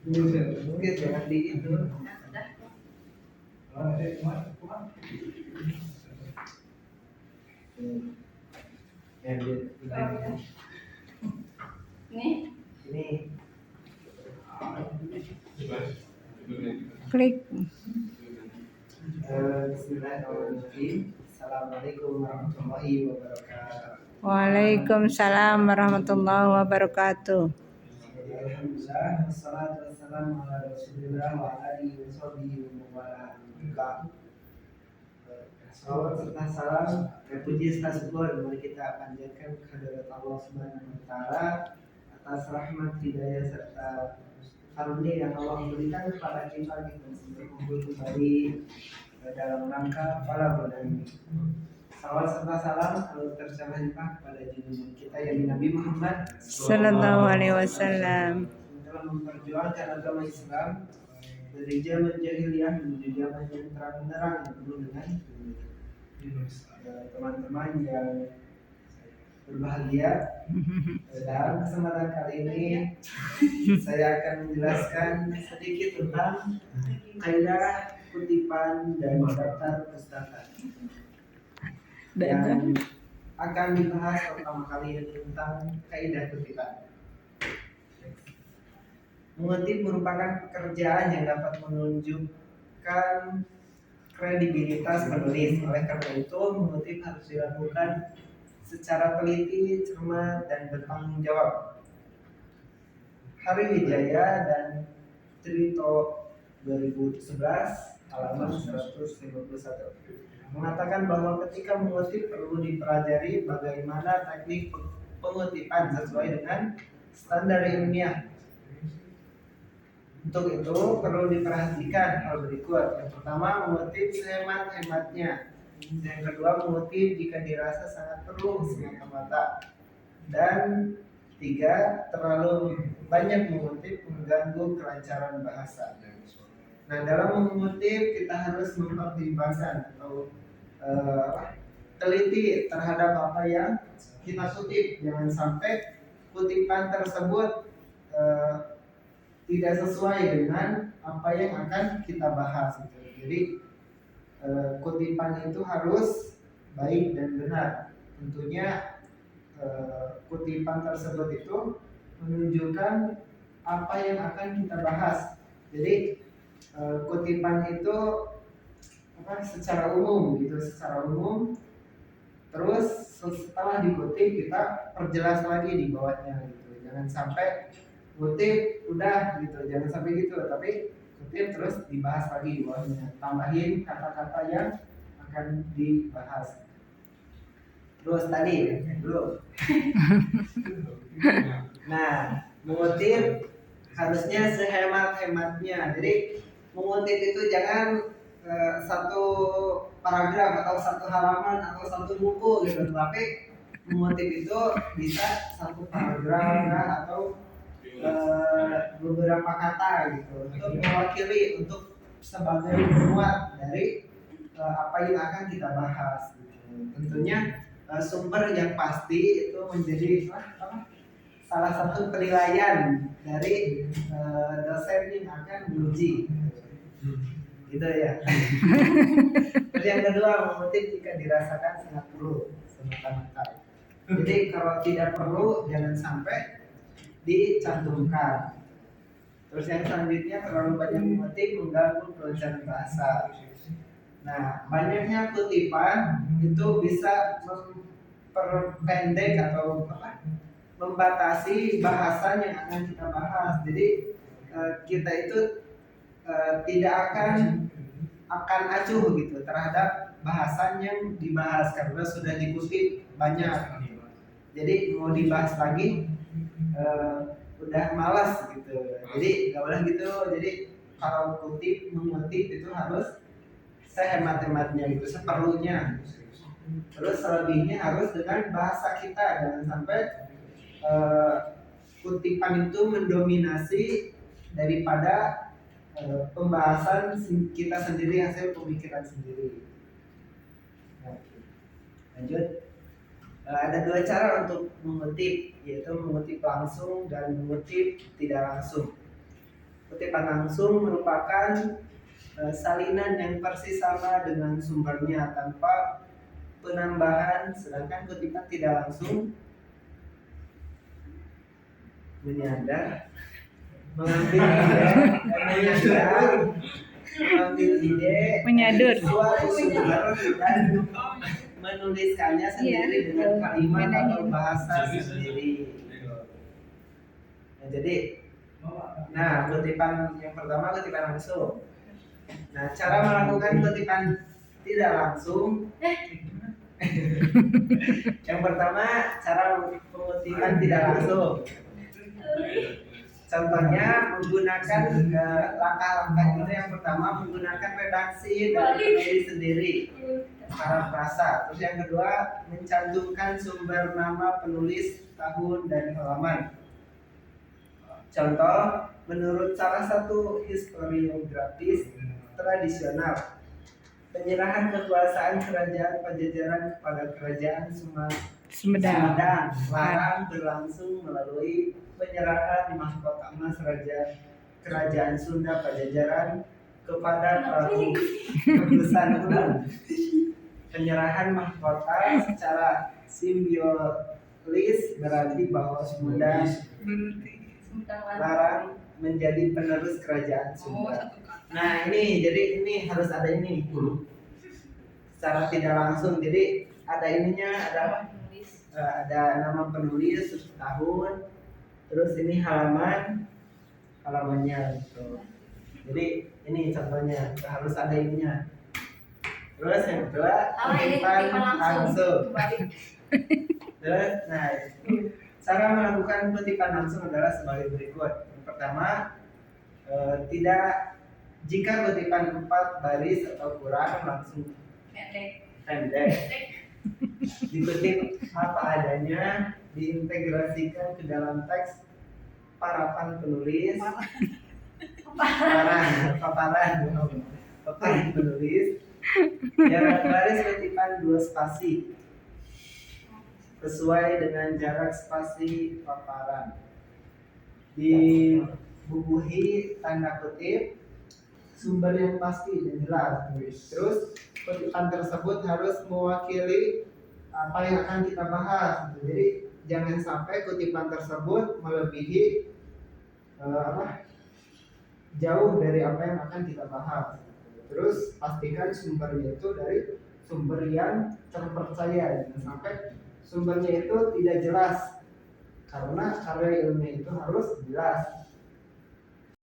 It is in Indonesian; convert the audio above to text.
Mungkin jangan di itu. Ini Klik. Bismillahirrahmanirrahim. Assalamualaikum warahmatullahi wabarakatuh. Waalaikumsalam warahmatullahi wabarakatuh. Alhamdulillah, wassalatu wassalamu ala Rasulillah wa alihi wa sahbihi wa man Salawat serta salam dan puji serta syukur mari kita panjatkan kehadirat Allah Subhanahu wa taala atas rahmat hidayah serta karunia yang Allah berikan kepada kita berkumpul kembali dalam rangka pada bulan ini. Salawat serta salam selalu tercurahkan kepada junjungan kita yang Nabi Muhammad Sallallahu alaihi wasallam dalam memperjuangkan agama Islam dari zaman jahiliyah menuju zaman yang terang benderang yang penuh dengan teman-teman yang berbahagia. Dalam kesempatan kali ini saya akan menjelaskan sedikit tentang kaidah kutipan dan daftar pustaka yang akan dibahas pertama kali tentang kaidah kutipan. Mengutip merupakan pekerjaan yang dapat menunjukkan kredibilitas penulis. Oleh karena itu, mengutip harus dilakukan secara teliti, cermat, dan bertanggung jawab. Hari Wijaya dan Trito 2011 halaman 151 mengatakan bahwa ketika mengutip perlu dipelajari bagaimana teknik pengutipan sesuai dengan standar ilmiah. Untuk itu perlu diperhatikan hal berikut. Yang pertama, mengutip sehemat-hematnya. Yang kedua, mengutip jika dirasa sangat perlu semata-mata. Dan tiga, terlalu banyak mengutip mengganggu kelancaran bahasa. Nah, dalam mengutip kita harus mempertimbangkan atau teliti terhadap apa yang kita kutip. Jangan sampai kutipan tersebut tidak sesuai dengan apa yang akan kita bahas gitu. Jadi kutipan itu harus baik dan benar. Tentunya kutipan tersebut itu menunjukkan apa yang akan kita bahas. Jadi kutipan itu secara umum gitu, secara umum. Terus setelah dikutip kita perjelas lagi di bawahnya gitu. Jangan sampai kutip udah gitu, jangan sampai gitu, tapi kutip terus dibahas lagi di bawahnya, tambahin kata-kata yang akan dibahas. Terus tadi dulu. Nah, mengutip harusnya sehemat-hematnya. Jadi mengutip itu jangan satu paragraf atau satu halaman atau satu buku gitu, tapi mengutip itu bisa satu paragraf atau beberapa kata gitu untuk mewakili, untuk sebagai pemuat dari apa yang akan kita bahas gitu. Tentunya sumber yang pasti itu menjadi salah satu penilaian dari dosen yang akan menguji gitu ya. Terus yang kedua, mengutip jika dirasakan sangat perlu semata-mata. Jadi kalau tidak perlu jangan sampai dicantumkan. Terus yang selanjutnya, terlalu banyak mengutip mengganggu kelancaran bahasa. Nah, banyaknya kutipan itu bisa memperpendek atau membatasi bahasan yang akan kita bahas. Jadi kita itu tidak akan acuh gitu terhadap bahasan yang dibahas karena sudah dikutip banyak. Jadi mau dibahas lagi udah malas gitu. Jadi nggak boleh gitu. Jadi kalau mengutip itu harus sehemat-hematnya gitu, seperlunya. Terus selebihnya harus dengan bahasa kita, jangan sampai kutipan itu mendominasi daripada pembahasan kita sendiri, hasil pemikiran sendiri. Nah, lanjut. Ada dua cara untuk mengutip, yaitu mengutip langsung dan mengutip tidak langsung. Kutipan langsung merupakan salinan yang persis sama dengan sumbernya tanpa penambahan, sedangkan kutipan tidak langsung menyadar, mengambil ide, Menyadur. dari suatu sumber dan menuliskannya sendiri dengan kalimat atau bahasa sendiri. Nah, jadi, kutipan yang pertama kutipan langsung. Nah, cara melakukan kutipan tidak langsung. Yang pertama, cara pengutipan tidak langsung. Contohnya menggunakan langkah-langkah itu. Yang pertama menggunakan redaksi dari penulis sendiri, parafrasa. Terus yang kedua mencantumkan sumber nama penulis, tahun dan halaman. Contoh, menurut salah satu historiografis tradisional, penyerahan kekuasaan kerajaan Pajajaran kepada kerajaan Sumedang. larang berlangsung melalui penyerahan mahkota emas kerajaan Sunda Pajajaran kepada Prabu Kebusan Ulang. Penyerahan mahkota secara simbolis berarti bahwa Sumedang larang menjadi penerus kerajaan Sunda. Nah ini, jadi ini harus ada ini secara tidak langsung. Jadi ada ininya, ada nama penulis, tahun, terus ini halamannya gitu. Jadi ini contohnya harus ada ininya. Terus yang kedua kutipan langsung. Terus, cara melakukan kutipan langsung adalah sebagai berikut. Yang pertama, jika kutipan 4 baris atau kurang langsung pendek. Dikutip apa adanya, diintegrasikan ke dalam teks paparan penulis, paparan penulis. Jarak baris kutipan 2 spasi sesuai dengan jarak spasi paparan. Dibubuhi tanda kutip, sumber yang pasti dan jelas. Terus kutipan tersebut harus mewakili apa yang akan kita bahas. Jadi jangan sampai kutipan tersebut melebihi jauh dari apa yang akan kita bahas. Terus pastikan sumbernya itu dari sumber yang terpercaya, jangan sampai sumbernya itu tidak jelas, karena karya ilmiah itu harus jelas.